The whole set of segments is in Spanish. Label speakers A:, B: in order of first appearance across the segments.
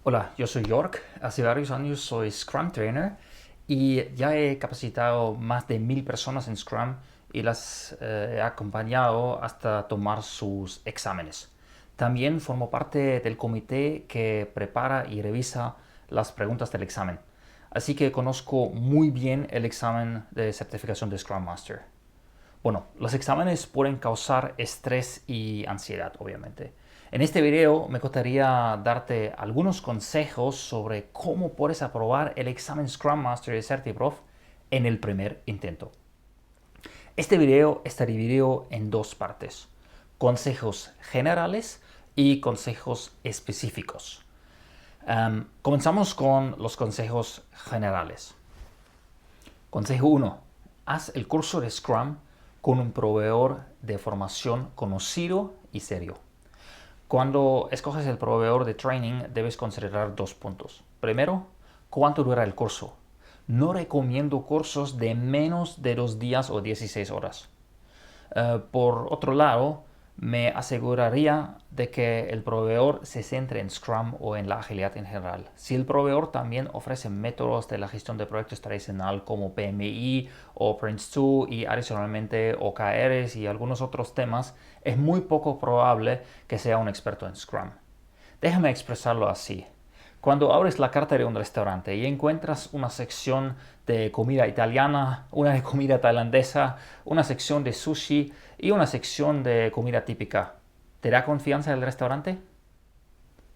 A: Hola, yo soy York. Hace varios años soy Scrum Trainer y ya he capacitado más de 1000 personas en Scrum y las he acompañado hasta tomar sus exámenes. También formo parte del comité que prepara y revisa las preguntas del examen. Así que conozco muy bien el examen de certificación de Scrum Master. Bueno, los exámenes pueden causar estrés y ansiedad, obviamente. En este video me gustaría darte algunos consejos sobre cómo puedes aprobar el examen Scrum Master de CertiProf en el primer intento. Este video está dividido en dos partes: consejos generales y consejos específicos. Comenzamos con los consejos generales. Consejo 1. Haz el curso de Scrum con un proveedor de formación conocido y serio. Cuando escoges el proveedor de training debes considerar dos puntos. Primero, ¿cuánto dura el curso? No recomiendo cursos de menos de 2 días o 16 horas. Por otro lado, me aseguraría de que el proveedor se centre en Scrum o en la agilidad en general. Si el proveedor también ofrece métodos de la gestión de proyectos tradicional como PMI o Prince2 y adicionalmente OKRs y algunos otros temas, es muy poco probable que sea un experto en Scrum. Déjame expresarlo así. Cuando abres la carta de un restaurante y encuentras una sección de comida italiana, una de comida tailandesa, una sección de sushi y una sección de comida típica, ¿te da confianza el restaurante?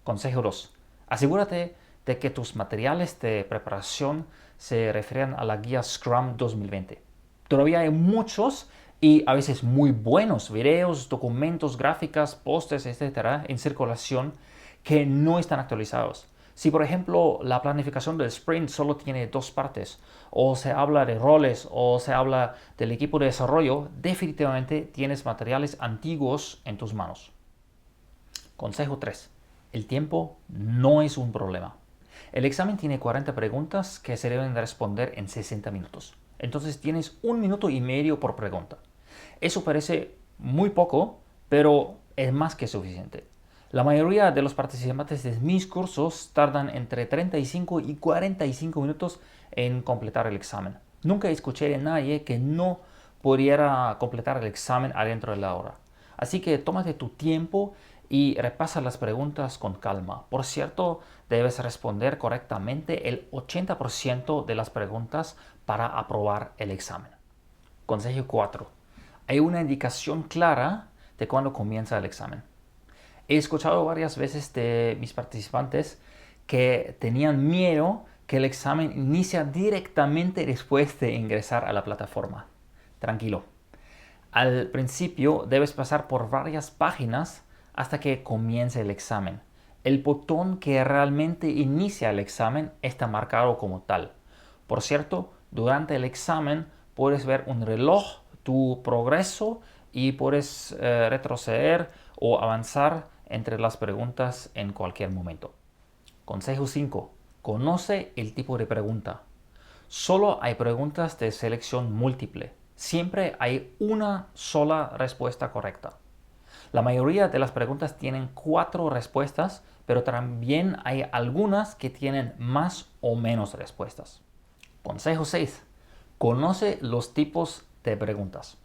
A: Consejo 2. Asegúrate de que tus materiales de preparación se refieran a la guía Scrum 2020. Todavía hay muchos y a veces muy buenos videos, documentos, gráficas, pósters, etcétera, en circulación que no están actualizados. Si, por ejemplo, la planificación del sprint solo tiene dos partes, o se habla de roles, o se habla del equipo de desarrollo, definitivamente tienes materiales antiguos en tus manos. Consejo 3. El tiempo no es un problema. El examen tiene 40 preguntas que se deben responder en 60 minutos. Entonces tienes 1 minuto y medio por pregunta. Eso parece muy poco, pero es más que suficiente. La mayoría de los participantes de mis cursos tardan entre 35 y 45 minutos en completar el examen. Nunca escuché de nadie que no pudiera completar el examen adentro de la hora. Así que tómate tu tiempo y repasa las preguntas con calma. Por cierto, debes responder correctamente el 80% de las preguntas para aprobar el examen. Consejo 4. Hay una indicación clara de cuándo comienza el examen. He escuchado varias veces de mis participantes que tenían miedo que el examen inicia directamente después de ingresar a la plataforma. Tranquilo. Al principio debes pasar por varias páginas hasta que comience el examen. El botón que realmente inicia el examen está marcado como tal. Por cierto, durante el examen puedes ver un reloj, tu progreso y puedes retroceder o avanzar entre las preguntas en cualquier momento. Consejo 5. Conoce el tipo de pregunta. Solo hay preguntas de selección múltiple. Siempre hay una sola respuesta correcta. La mayoría de las preguntas tienen 4 respuestas, pero también hay algunas que tienen más o menos respuestas. Consejo 6. Conoce los tipos de preguntas.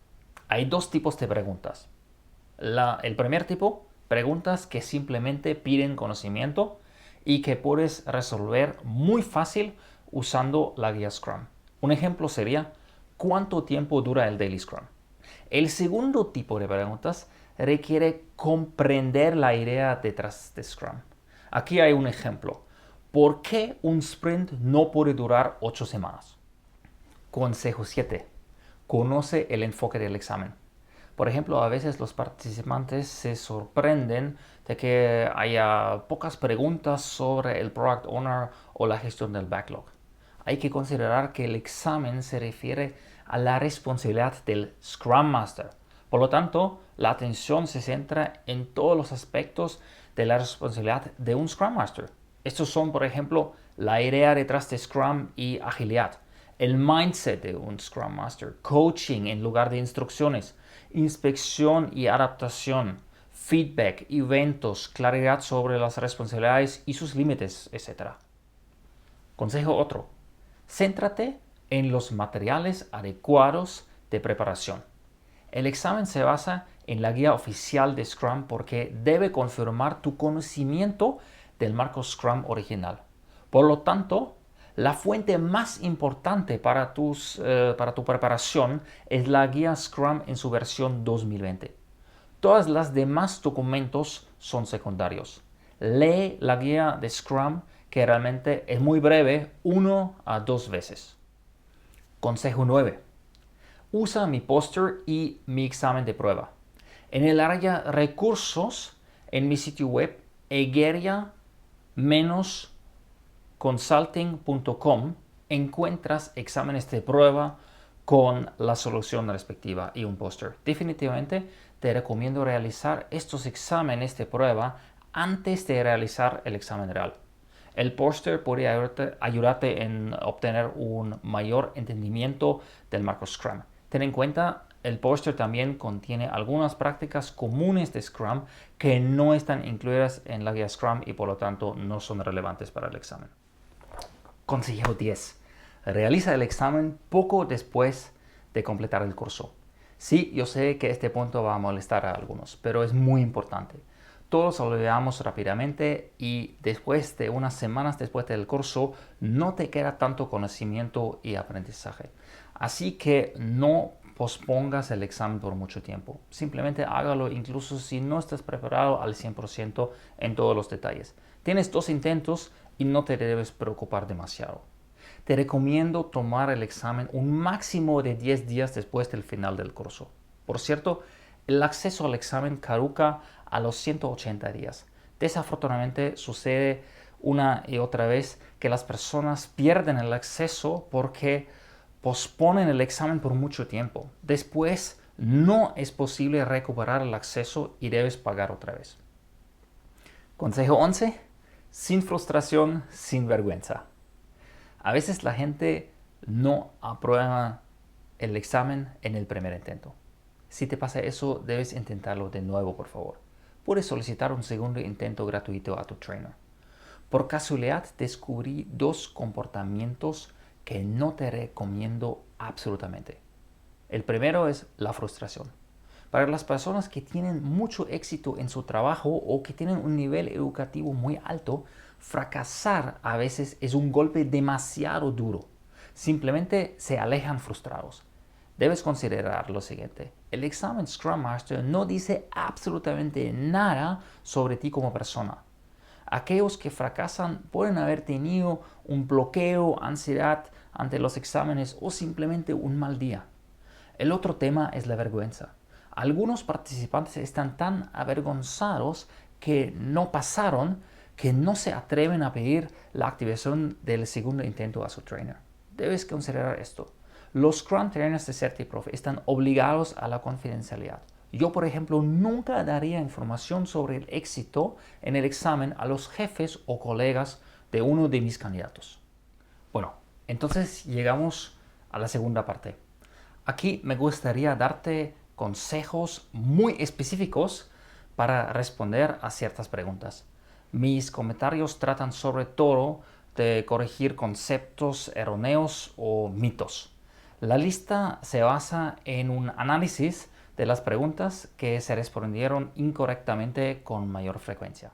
A: Hay dos tipos de preguntas. El primer tipo, preguntas que simplemente piden conocimiento y que puedes resolver muy fácil usando la guía Scrum. Un ejemplo sería: ¿cuánto tiempo dura el Daily Scrum? El segundo tipo de preguntas requiere comprender la idea detrás de Scrum. Aquí hay un ejemplo. ¿Por qué un sprint no puede durar 8 semanas? Consejo 7. Conoce el enfoque del examen. Por ejemplo, a veces los participantes se sorprenden de que haya pocas preguntas sobre el Product Owner o la gestión del backlog. Hay que considerar que el examen se refiere a la responsabilidad del Scrum Master. Por lo tanto, la atención se centra en todos los aspectos de la responsabilidad de un Scrum Master. Estos son, por ejemplo, la idea detrás de Scrum y agilidad, el mindset de un Scrum Master, coaching en lugar de instrucciones, inspección y adaptación, feedback, eventos, claridad sobre las responsabilidades y sus límites, etc. Consejo otro. Céntrate en los materiales adecuados de preparación. El examen se basa en la guía oficial de Scrum porque debe confirmar tu conocimiento del marco Scrum original. Por lo tanto, la fuente más importante para tu preparación es la guía Scrum en su versión 2020. Todas las demás documentos son secundarios. Lee la guía de Scrum, que realmente es muy breve, 1 a 2 veces. Consejo 9. Usa mi póster y mi examen de prueba. En el área recursos, en mi sitio web, egeria-consulting.com, encuentras exámenes de prueba con la solución respectiva y un póster. Definitivamente te recomiendo realizar estos exámenes de prueba antes de realizar el examen real. El póster puede ayudarte en obtener un mayor entendimiento del marco Scrum. Ten en cuenta, el póster también contiene algunas prácticas comunes de Scrum que no están incluidas en la guía Scrum y por lo tanto no son relevantes para el examen. Consejo 10. Realiza el examen poco después de completar el curso. Sí, yo sé que este punto va a molestar a algunos, pero es muy importante. Todos lo olvidamos rápidamente y después de unas semanas después del curso no te queda tanto conocimiento y aprendizaje. Así que no pospongas el examen por mucho tiempo. Simplemente hágalo incluso si no estás preparado al 100% en todos los detalles. Tienes 2 intentos y no te debes preocupar demasiado. Te recomiendo tomar el examen un máximo de 10 días después del final del curso. Por cierto, el acceso al examen caduca a los 180 días. Desafortunadamente sucede una y otra vez que las personas pierden el acceso porque posponen el examen por mucho tiempo. Después no es posible recuperar el acceso y debes pagar otra vez. Consejo 11. Sin frustración, sin vergüenza. A veces la gente no aprueba el examen en el primer intento. Si te pasa eso, debes intentarlo de nuevo, por favor. Puedes solicitar un segundo intento gratuito a tu trainer. Por casualidad, descubrí 2 comportamientos que no te recomiendo absolutamente. El primero es la frustración. Para las personas que tienen mucho éxito en su trabajo o que tienen un nivel educativo muy alto, fracasar a veces es un golpe demasiado duro. Simplemente se alejan frustrados. Debes considerar lo siguiente. El examen Scrum Master no dice absolutamente nada sobre ti como persona. Aquellos que fracasan pueden haber tenido un bloqueo, ansiedad ante los exámenes o simplemente un mal día. El otro tema es la vergüenza. Algunos participantes están tan avergonzados que no pasaron que no se atreven a pedir la activación del segundo intento a su trainer. Debes considerar esto. Los Scrum Trainers de CertiProf están obligados a la confidencialidad. Yo, por ejemplo, nunca daría información sobre el éxito en el examen a los jefes o colegas de uno de mis candidatos. Bueno, entonces llegamos a la segunda parte. Aquí me gustaría darte consejos muy específicos para responder a ciertas preguntas. Mis comentarios tratan sobre todo de corregir conceptos erróneos o mitos. La lista se basa en un análisis de las preguntas que se respondieron incorrectamente con mayor frecuencia.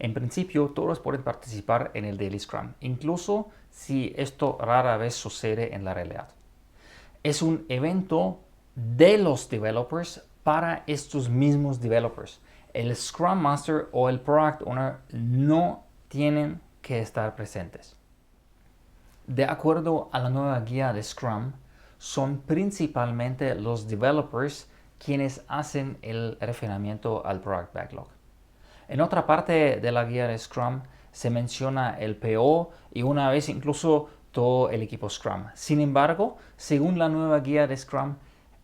A: En principio, todos pueden participar en el Daily Scrum, incluso si esto rara vez sucede en la realidad. Es un evento de los developers para estos mismos developers. El Scrum Master o el Product Owner no tienen que estar presentes. De acuerdo a la nueva guía de Scrum, son principalmente los developers quienes hacen el refinamiento al Product Backlog. En otra parte de la guía de Scrum se menciona el PO y una vez incluso todo el equipo Scrum. Sin embargo, según la nueva guía de Scrum,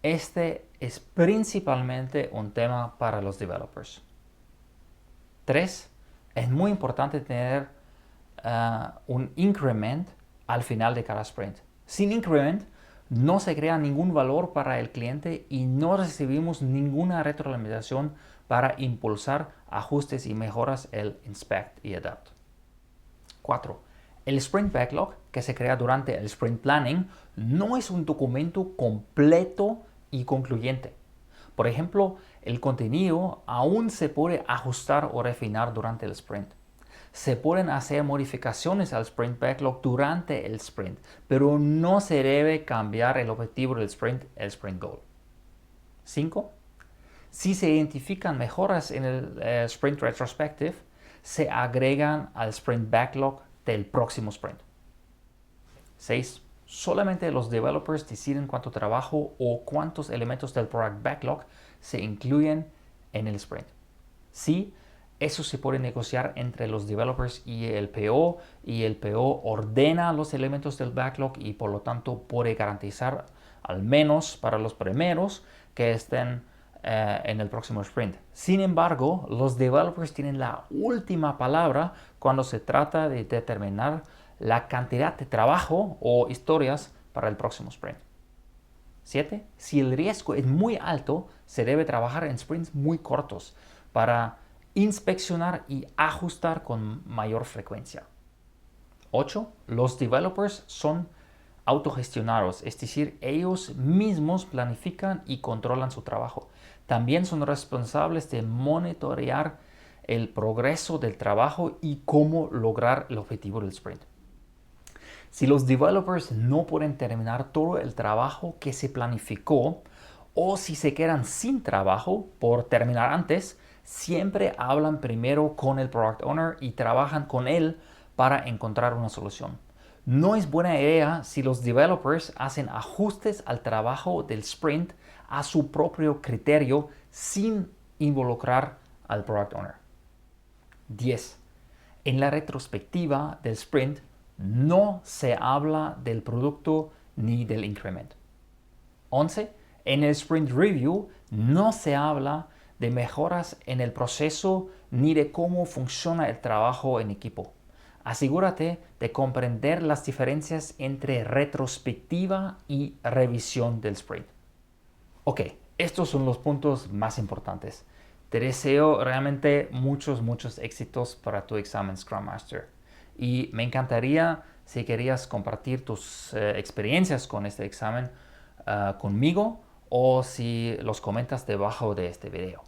A: este es principalmente un tema para los developers. 3. Es muy importante tener un increment al final de cada sprint. Sin increment no se crea ningún valor para el cliente y no recibimos ninguna retroalimentación para impulsar ajustes y mejoras el Inspect y Adapt. 4. El Sprint Backlog, que se crea durante el Sprint Planning, no es un documento completo y concluyente. Por ejemplo, el contenido aún se puede ajustar o refinar durante el sprint. Se pueden hacer modificaciones al Sprint Backlog durante el sprint, pero no se debe cambiar el objetivo del sprint, el Sprint Goal. 5. Si se identifican mejoras en el Sprint Retrospective, se agregan al Sprint Backlog del próximo sprint. 6. Solamente los developers deciden cuánto trabajo o cuántos elementos del Product Backlog se incluyen en el sprint. Sí, eso se puede negociar entre los developers y el PO ordena los elementos del backlog y por lo tanto puede garantizar, al menos para los primeros, que estén en el próximo sprint. Sin embargo, los developers tienen la última palabra cuando se trata de determinar la cantidad de trabajo o historias para el próximo sprint. 7. Si el riesgo es muy alto, se debe trabajar en sprints muy cortos para inspeccionar y ajustar con mayor frecuencia. 8. Los developers son autogestionados, es decir, ellos mismos planifican y controlan su trabajo. También son responsables de monitorear el progreso del trabajo y cómo lograr el objetivo del sprint. Si los developers no pueden terminar todo el trabajo que se planificó o si se quedan sin trabajo por terminar antes, siempre hablan primero con el Product Owner y trabajan con él para encontrar una solución. No es buena idea si los developers hacen ajustes al trabajo del sprint a su propio criterio sin involucrar al Product Owner. 10. En la retrospectiva del sprint no se habla del producto ni del incremento. 11. En el Sprint Review no se habla de mejoras en el proceso ni de cómo funciona el trabajo en equipo. Asegúrate de comprender las diferencias entre retrospectiva y revisión del sprint. Ok, estos son los puntos más importantes. Te deseo realmente muchos éxitos para tu examen Scrum Master. Y me encantaría si querías compartir tus experiencias con este examen conmigo o si los comentas debajo de este video.